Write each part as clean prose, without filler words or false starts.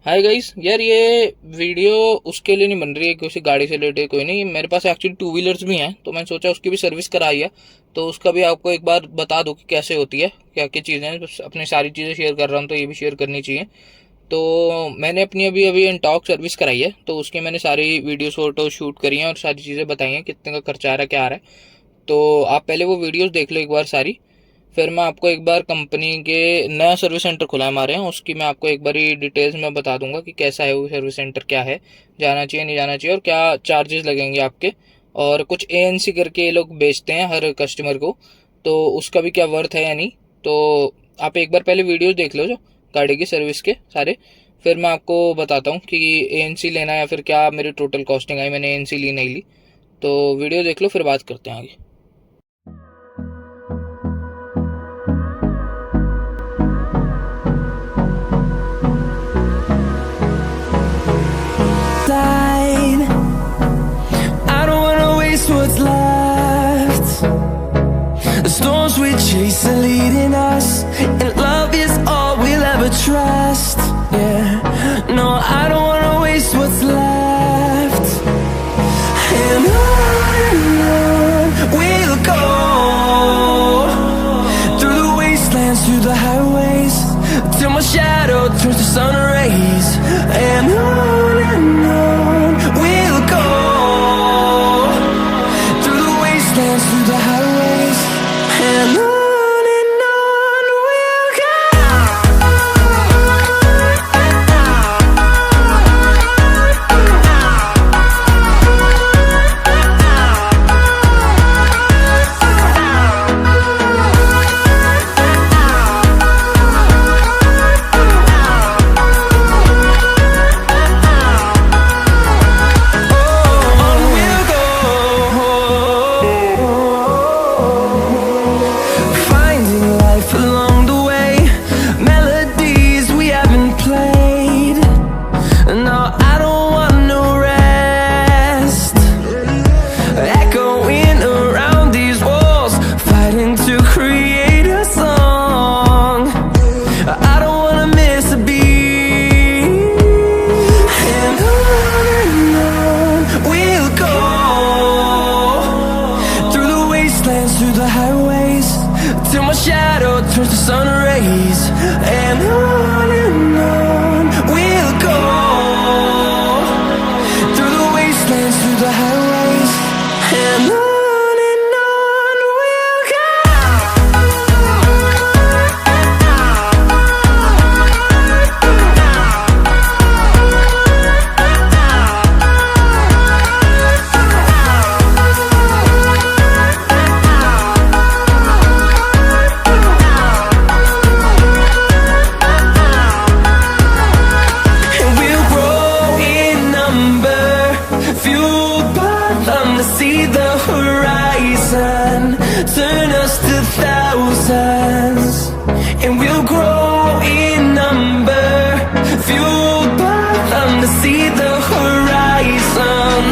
Hi guys यार, ये video उसके लिए नहीं बन रही है कि उसी गाड़ी से रिलेटेड कोई नहीं। मेरे पास एक्चुअली टू व्हीलर्स भी हैं, तो मैंने सोचा उसकी भी सर्विस कराई है, तो उसका भी आपको एक बार बता दूं कि कैसे होती है, क्या क्या चीज़ें हैं। बस अपनी सारी चीज़ें शेयर कर रहा हूँ तो ये भी शेयर करनी चाहिए। तो मैंने अपनी अभी अभी एनटॉक सर्विस कराई है, तो उसकी मैंने सारी वीडियोस फोटो शूट करी हैं और सारी चीज़ें बताई हैं, कितने का खर्चा आ रहा है, क्या आ रहा है। तो आप पहले वो वीडियोस देख लो एक बार सारी, फिर मैं आपको एक बार कंपनी के नया सर्विस सेंटर खुला है हमारे यहाँ, उसकी मैं आपको एक बारी डिटेल्स में बता दूंगा कि कैसा है वो सर्विस सेंटर, क्या है, जाना चाहिए नहीं जाना चाहिए और क्या चार्जेस लगेंगे आपके। और कुछ एएनसी करके ये लोग बेचते हैं हर कस्टमर को, तो उसका भी क्या वर्थ है या नहीं। तो आप एक बार पहले वीडियोस देख लो जो गाड़ी की सर्विस के सारे, फिर मैं आपको बताता हूँ कि एएनसी लेना है या फिर क्या मेरी टोटल कॉस्टिंग आई, मैंने एएनसी ली नहीं ली। तो वीडियो देख लो फिर बात करते हैं आगे। I don't wanna waste what's left. The storms we chase are leading us, and love is all we'll ever trust. Yeah, no, I don't wanna waste what's left. And on we'll go, through the wastelands, through the highways, till my shadow turns to sun rays. And on we'll go, through the wastelands, through the highways, and on we'll go. Through the highways, till my shadow turns to sun rays. And on we'll go, through the wastelands, through the highways, and on we'll go. See the horizon, turn us to thousands, and we'll grow in number, fueled by them. To see the horizon,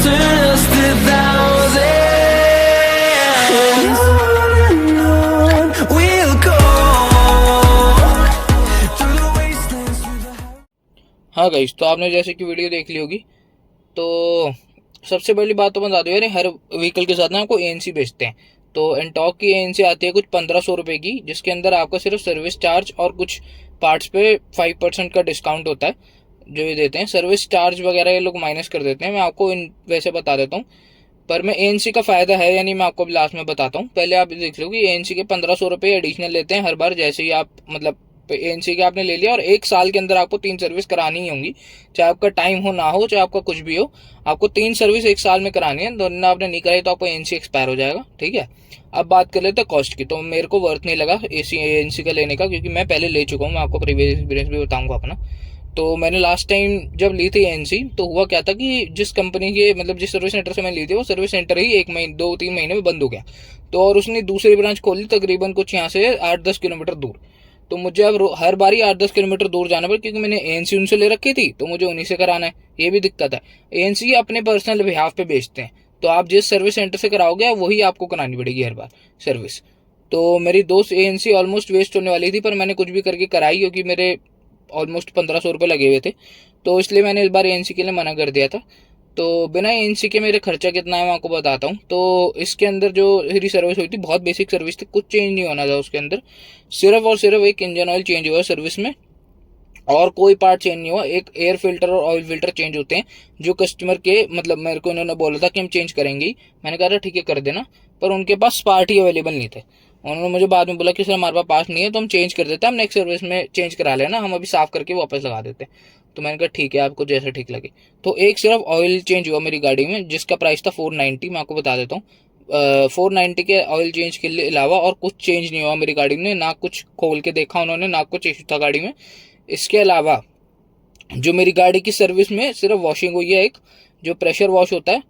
turn us to thousands, and on we'll go, through the wastelands, through the highways. हाँ guys, तो आपने जैसे कि video देख ली होगी, तो सबसे पहली बात तो बता दो यार, हर व्हीकल के साथ ना आपको एएनसी बेचते हैं। तो एनटॉक की एएनसी आती है कुछ 1500 रुपये की, जिसके अंदर आपका सिर्फ सर्विस चार्ज और कुछ पार्ट्स पे 5% का डिस्काउंट होता है जो ये देते हैं। सर्विस चार्ज वगैरह ये लोग माइनस कर देते हैं, मैं आपको वैसे बता देता हूँ। पर मैं एएनसी का फ़ायदा है या नहीं मैं आपको लास्ट में बताता हूँ। पहले आप देख लो कि एएनसी के 1500 रुपये एडिशनल लेते हैं हर बार, जैसे ही आप मतलब एएनसी के आपने ले लिया, और 1 साल के अंदर आपको 3 सर्विस करानी ही होंगी, चाहे आपका टाइम हो ना हो, चाहे आपका कुछ भी हो, आपको 3 सर्विस 1 साल में करानी है। दोनों आपने नहीं कराई तो आपको एएनसी एक्सपायर हो जाएगा, ठीक है। अब बात कर लेते हैं कॉस्ट की। तो मेरे को वर्थ नहीं लगा एएनसी का लेने का, क्योंकि मैं पहले ले चुका हूँ, मैं आपको प्रीवियस एक्सपीरियंस भी बताऊंगा अपना। तो मैंने लास्ट टाइम जब ली थी एएनसी, तो हुआ क्या था कि जिस कंपनी के मतलब जिस सर्विस सेंटर से मैंने ली थी, वो सर्विस सेंटर ही 1 महीने 2-3 महीने में बंद हो गया। तो और उसने दूसरी ब्रांच खोली तकरीबन कुछ यहाँ से 8-10 किलोमीटर दूर। तो मुझे अब हर बारी 8-10 किलोमीटर दूर जाना पड़ा, क्योंकि मैंने एएनसी उनसे ले रखी थी, तो मुझे उन्हीं से कराना है। ये भी दिक्कत है, एएनसी अपने पर्सनल बिहाफ पे बेचते हैं, तो आप जिस सर्विस सेंटर से कराओगे वही आपको करानी पड़ेगी हर बार सर्विस। तो मेरी 2 एएनसी ऑलमोस्ट वेस्ट होने वाली थी, पर मैंने कुछ भी करके कराई, क्योंकि मेरे ऑलमोस्ट 1500 रुपये लगे हुए थे, तो इसलिए मैंने इस बार ANC के लिए मना कर दिया था। तो बिना ANC के मेरे खर्चा कितना है मैं आपको बताता हूँ। तो इसके अंदर जो मेरी सर्विस हुई थी बहुत बेसिक सर्विस थी, कुछ चेंज नहीं होना था उसके अंदर, सिर्फ और सिर्फ एक इंजन ऑयल चेंज हुआ सर्विस में, और कोई पार्ट चेंज नहीं हुआ। एक एयर फिल्टर और ऑयल फिल्टर चेंज होते हैं जो कस्टमर के मतलब मेरे को इन्होंने बोला था कि हम चेंज करेंगे ही, मैंने कहा था ठीक है कर देना, पर उनके पास पार्ट ही अवेलेबल नहीं थे। उन्होंने मुझे बाद में बोला कि सर हमारे पास पार्ट नहीं है तो हम चेंज कर देते हैं, हम नेक्स्ट सर्विस में चेंज करा लेना, हम अभी साफ करके वापस लगा देते हैं। तो मैंने कहा ठीक है आपको जैसा ठीक लगे। तो एक सिर्फ ऑयल चेंज हुआ मेरी गाड़ी में जिसका प्राइस था 490, मैं आपको बता देता हूँ। 490 के ऑयल चेंज के लिए अलावा और कुछ चेंज नहीं हुआ मेरी गाड़ी में, ना कुछ खोल के देखा उन्होंने, ना कुछ इशू था गाड़ी में। इसके अलावा जो मेरी गाड़ी की सर्विस में सिर्फ वॉशिंग हुई है, एक जो प्रेशर वॉश होता है,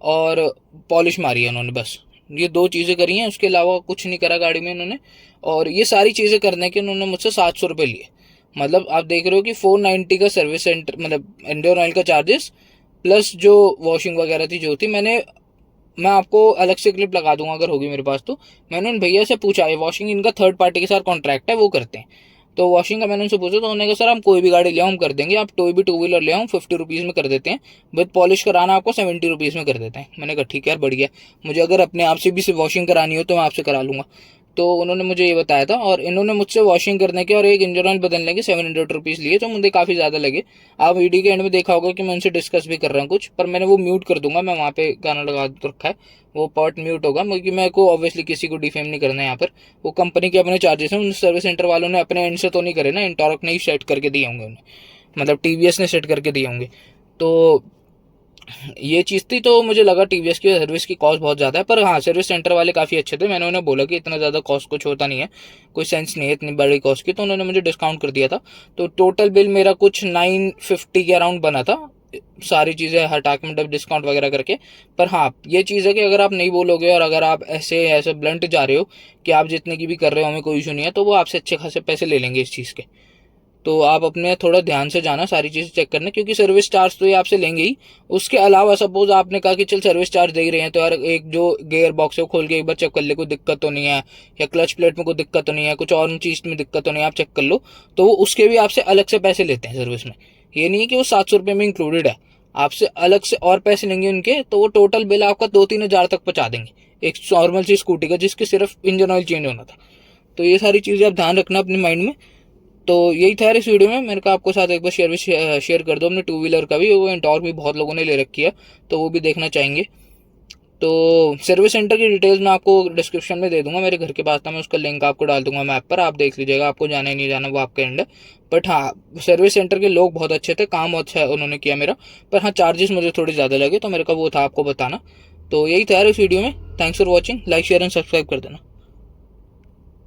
और पॉलिश मारी है उन्होंने, बस ये 2 चीज़ें करी हैं, उसके अलावा कुछ नहीं करा गाड़ी में इन्होंने। और ये सारी चीज़ें करने के उन्होंने मुझसे 700 रुपये लिए। मतलब आप देख रहे हो कि 490 का सर्विस सेंटर मतलब इंडियन ऑयल का चार्जेस प्लस जो वॉशिंग वगैरह थी जो थी, मैं आपको अलग से क्लिप लगा दूंगा अगर होगी मेरे पास। तो मैंने उन भैया से पूछा, ये वॉशिंग इनका थर्ड पार्टी के साथ कॉन्ट्रैक्ट है, वो करते हैं। तो वॉशिंग का मैंने उनसे पूछा तो उन्होंने कहा सर हम कोई भी गाड़ी ले आओ हम कर देंगे, आप कोई भी 2 व्हीलर ले आओ 50 रुपीज़ में कर देते हैं, विद पॉलिश कराना आपको 70 रुपीज़ में कर देते हैं। मैंने कहा ठीक है यार बढ़िया, मुझे अगर अपने आप से भी वॉशिंग करानी हो तो मैं आपसे करा लूँगा। तो उन्होंने मुझे ये बताया था, और इन्होंने मुझसे वॉशिंग करने के और एक इंजन ऑयल बदलने के 700 रुपीज़ लिए, तो मुझे काफ़ी ज़्यादा लगे। आप वीडियो के एंड में देखा होगा कि मैं उनसे डिस्कस भी कर रहा हूँ कुछ, पर मैंने वो म्यूट कर दूंगा, मैं वहाँ पे गाना लगा रखा है, वो पार्ट म्यूट होगा, क्योंकि मेरे को ऑब्वियसली किसी को डिफेम नहीं करना है यहाँ पर। वो कंपनी के अपने चार्जेस हैं, उन सर्विस सेंटर वालों ने अपने एंड से तो नहीं करे ना, इंटॉर्क ने ही सेट करके दिए होंगे उन्हें, मतलब TVS ने सेट करके दिए होंगे। तो ये चीज़ थी, तो मुझे लगा TVS की सर्विस की कॉस्ट बहुत ज़्यादा है, पर हाँ सर्विस सेंटर वाले काफ़ी अच्छे थे। मैंने उन्हें बोला कि इतना ज़्यादा कॉस्ट कुछ होता नहीं है, कोई सेंस नहीं है इतनी बड़ी कॉस्ट की, तो उन्होंने मुझे डिस्काउंट कर दिया था। तो टोटल बिल मेरा कुछ 950 के अराउंड बना था, सारी चीज़ें हटा के मतलब डिस्काउंट वगैरह करके। पर हाँ ये चीज़ है कि अगर आप नहीं बोलोगे और अगर आप ऐसे ब्लंट जा रहे हो कि आप जितने की भी कर रहे हो हमें कोई इशू नहीं है, तो वो आपसे अच्छे खासे पैसे ले लेंगे इस चीज़ के। तो आप अपने थोड़ा ध्यान से जाना सारी चीज़ें चेक करना, क्योंकि सर्विस चार्ज तो ये आपसे लेंगे ही। उसके अलावा सपोज आपने कहा कि चल सर्विस चार्ज दे ही रहे हैं तो यार एक जो गेयर बॉक्स है वो खोल के एक बार चेक कर ले, कोई दिक्कत तो नहीं है, या क्लच प्लेट में कोई दिक्कत तो नहीं है, कुछ और चीज़ में दिक्कत तो नहीं है, आप चेक कर लो। तो वो उसके भी आपसे अलग से पैसे लेते हैं सर्विस में, ये नहीं है कि वो 700 रुपये में इंक्लूडेड है, आपसे अलग से और पैसे लेंगे उनके। तो वो टोटल बिल आपका 2-3 हज़ार तक पहुँचा देंगे एक नॉर्मल सी स्कूटी का, जिसके सिर्फ इंजन ऑयल चेंज होना था। तो ये सारी चीज़ें आप ध्यान रखना अपने माइंड में। तो यही था यार इस वीडियो में, मैंने कहा आपको साथ एक बार शेयर कर दो अपने 2 व्हीलर का भी, वो एंटॉर्क भी बहुत लोगों ने ले रखी है तो वो भी देखना चाहेंगे। तो सर्विस सेंटर की डिटेल्स मैं आपको डिस्क्रिप्शन में दे दूंगा, मेरे घर के पास था, मैं उसका लिंक आपको डाल दूंगा मैप पर, आप देख लीजिएगा, आपको जाना ही नहीं जाना वो आपका एंड है। बट हाँ सर्विस सेंटर के लोग बहुत अच्छे थे, काम अच्छा उन्होंने किया मेरा, पर हाँ चार्जेस मुझे थोड़े ज़्यादा लगे, तो मेरे का वो था आपको बताना। तो यही था यार इस वीडियो में, thanks for watching, like share and subscribe कर देना।